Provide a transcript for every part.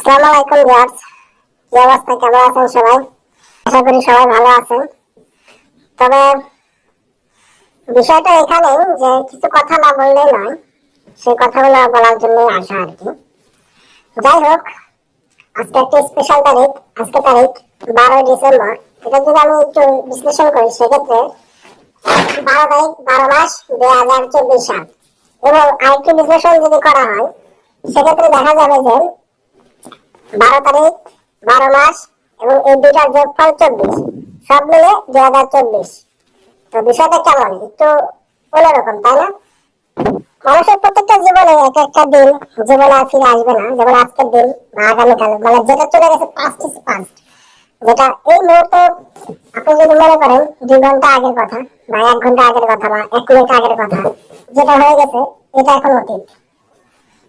আসসালামু আলাইকুম ভিউয়ার্স, কি অবস্থা, কেমন আছেন সবাই? আশা করি সবাই ভালো আছেন। তবে বিষয়টা এখানে যে কিছু কথা না বললেই নয়, সেই কথাগুলো বলার জন্যই আসা আর কি। যাই হোক, আজকে একটা স্পেশাল তারিখ। আজকে তারিখ 12ই ডিসেম্বর। এটা যদি আমি একটু বিশ্লেষণ করি সেক্ষেত্রে 12 তারিখ 12 মাস 2024 সাল। এবং আরেকটু বিশ্লেষণ যদি করা হয় সেক্ষেত্রে দেখা যাবে যে 12 তারিখ 12 মাস এবং এই দুইটার যোগফল 24, সব মিলে 2024। তো বিষয়টা কেমন, একটু অন্যরকম তাই না? মানুষের প্রত্যেকটা জীবনে এক একটা দিন জীবনে আর ফিরে আসবে না, যেমন আজকের দিন বা আগামীকাল, মানে যেটা চলে গেছে পাস্ট ইজ পাস্ট। যেটা এই মুহূর্তে আপনি যদি মনে করেন 2 ঘন্টা আগের কথা বা 1 ঘন্টা আগের কথা বা 1 মিনিট আগের কথা, যেটা হয়ে গেছে এটা এখন অতীত।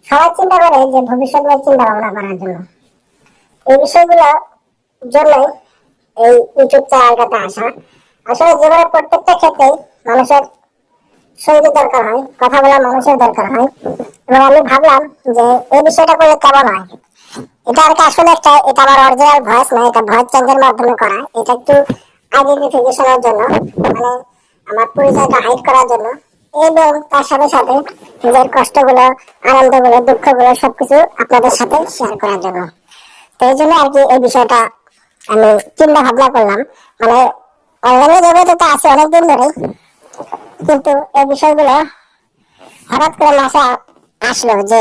সবাই চিন্তা করে যে ভবিষ্যৎ নিয়ে চিন্তা ভাবনা করার জন্য। এই বিষয়গুলো জন্যই এই ইউটিউব চ্যানেলটাতে আসা। আসলে জীবনের প্রত্যেকটা ক্ষেত্রেই মানুষের সঙ্গী দরকার হয়, কথা বলার মানুষের দরকার হয়। এবং আমি ভাবলাম যে এই বিষয়টা করলে কেমন হয়। এটা আর কি আসলে এটা আমার অরিজিনাল ভয়েস না, এটা ভয়েস চেঞ্জের মাধ্যমে করা। এটা একটু আইডেন্টিফিকেশনের জন্য, মানে আমার পরিচয়টা হাইড করার জন্য, এবং তার সাথে সাথে নিজের কষ্টগুলো, আনন্দগুলো, দুঃখগুলো সবকিছু আপনাদের সাথে শেয়ার করার জন্য। তো এই জন্য আর কি এই বিষয়টা আমি চিন্তা ভাবনা করলাম। মানে অনলাইনে জগতে তো আছে অনেকদিন ধরে, কিন্তু এই বিষয়গুলো হঠাৎ করে মাথায় আসলো যে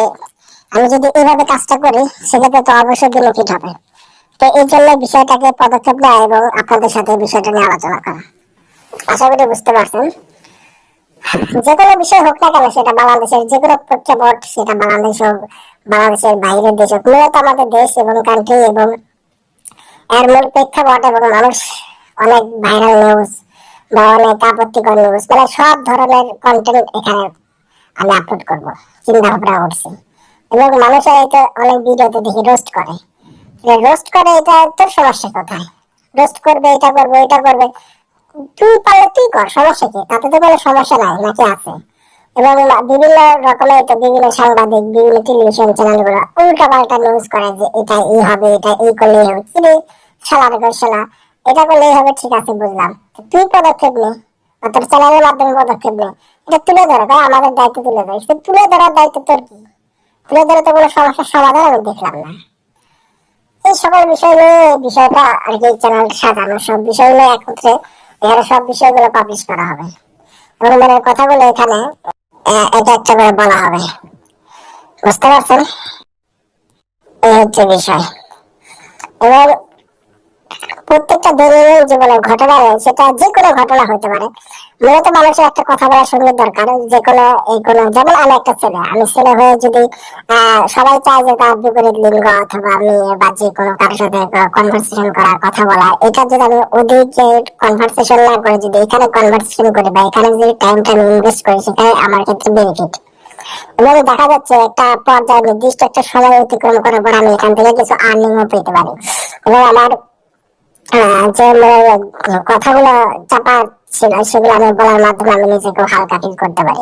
আমি যদি এইভাবে কাজটা করি সেক্ষেত্রে তো অবশ্যই বেনিফিট হবে। তো এই জন্য বিষয়টাকে পদক্ষেপ নেওয়া এবং আপনাদের সাথে বিষয়টা নিয়ে আলোচনা করা। আশা করি বুঝতে পারছেন। যে কোনো বিষয় হোক না কেন, সেটা বাংলাদেশের যে কোনো প্রেক্ষাপট, সেটা বাংলাদেশ হোক, বাংলাদেশের বাইরের দেশ হোক, মূলত আমাদের দেশ এবং কান্ট্রি এবং এর মূল প্রেক্ষাপট এবং মানুষ অনেক ভাইরাল নিউজ বা অনেক আপত্তিকর নিউজ, মানে সব ধরনের কন্টেন্ট এখানে আমি আপলোড করবো চিন্তা ভাবনা করছি। এবং মানুষের এটা অনেক ভিডিওতে দেখি রোস্ট করে। রোস্ট করে, এটা তোর সমস্যা কোথায়? রোস্ট করবে, এটা করবে, এটা করবে, তুই পারলে তুই কর, সমস্যা কি? তাতে তো কোনো সমস্যা নাই নাকি আছে? এবং বিভিন্ন রকমের তো বিভিন্ন সাংবাদিক, বিভিন্ন টেলিভিশন চ্যানেলগুলো উল্টা পাল্টা নিউজ করে যে এটা এই হবে, এটা এই করলেই হবে। কিন্তু শালার ঘর শালা, এটা করলেই হবে, ঠিক আছে বুঝলাম, তুই পদক্ষেপ নে, তোর চ্যানেলের মাধ্যমে পদক্ষেপ নে, এটা তুলে ধরো ভাই, আমাদের দায়িত্ব তুলে ধরো। তুলে ধরার দায়িত্ব তোর কি? তুলে ধরে তো কোনো সমস্যার সমাধান আমি দেখলাম না। এই সকল বিষয় নিয়ে বিষয়টা আর কি চ্যানেল সাজানো, সব বিষয়গুলো একত্রে এখানে সব বিষয়গুলো পাবলিশ করা হবে এবং মানে কথাগুলো এখানে এটা একটা করে বলা হবে। বুঝতে পারছেন? এই হচ্ছে বিষয়। এবার প্রত্যেকটা দৈনন্দিন জীবনের ঘটনা নেই, সেটা যে কোনো ঘটনা হতে পারে। মূলত মানুষের একটা কথা বলার সঙ্গে দরকার, যে কোনো এই কোনো, যেমন আমি একটা ছেলে, আমি ছেলে হয়ে যদি সবাই চায় যে তার বিপরীত লিঙ্গ অথবা আমি বা যে কোনো কারোর সাথে কনভারসেশন করা, কথা বলা, এটা যদি আমি ওদিকে কনভারসেশন না করে যদি এখানে কনভারসেশন করি বা এখানে যদি টাইমটা আমি ইনভেস্ট করি, সেখানে আমার ক্ষেত্রে বেনিফিট। এবং দেখা যাচ্ছে একটা পর্যায়ে নির্দিষ্ট একটা সময় অতিক্রম করার পর আমি এখান থেকে কিছু আর্নিংও পেতে পারি। এবং আমার যে কথাগুলো চাপা ছিল সেগুলো আমি বলার মাধ্যমে আমি নিজেকে হালকা ফিল করতে পারি।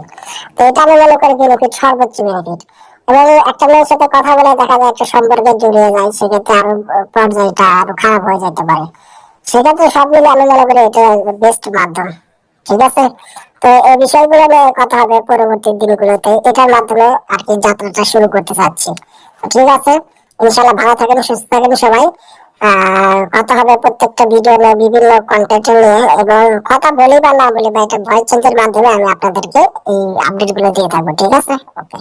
তো এটা আমি মনে করি বেনিফিট, সর্বোচ্চ বেনিফিট। এবং একটা মেয়ের সাথে কথা বলে দেখা যায় একটা সম্পর্কে জড়িয়ে যায়, সেক্ষেত্রে আরো পর্যায়টা আরো খারাপ হয়ে যেতে পারে। সেক্ষেত্রে সব মিলে আমি মনে করি এটা বেস্ট মাধ্যম। ঠিক আছে? তো এই বিষয়গুলো নিয়ে কথা হবে পরবর্তী দিনগুলোতে, এটার মাধ্যমে আর কি যাত্রাটা শুরু করতে চাচ্ছি। ঠিক আছে, ইনশাল্লাহ ভালো থাকেন, সুস্থ থাকেন সবাই। কথা হবে প্রত্যেকটা ভিডিও নিয়ে, বিভিন্ন কন্টেন্ট নিয়ে, এবং কথা বলি বা না বলি বা এটা ভয়েস চেঞ্জের মাধ্যমে আমি আপনাদেরকে এই আপডেট গুলো দিয়ে থাকবো। ঠিক আছে? ওকে।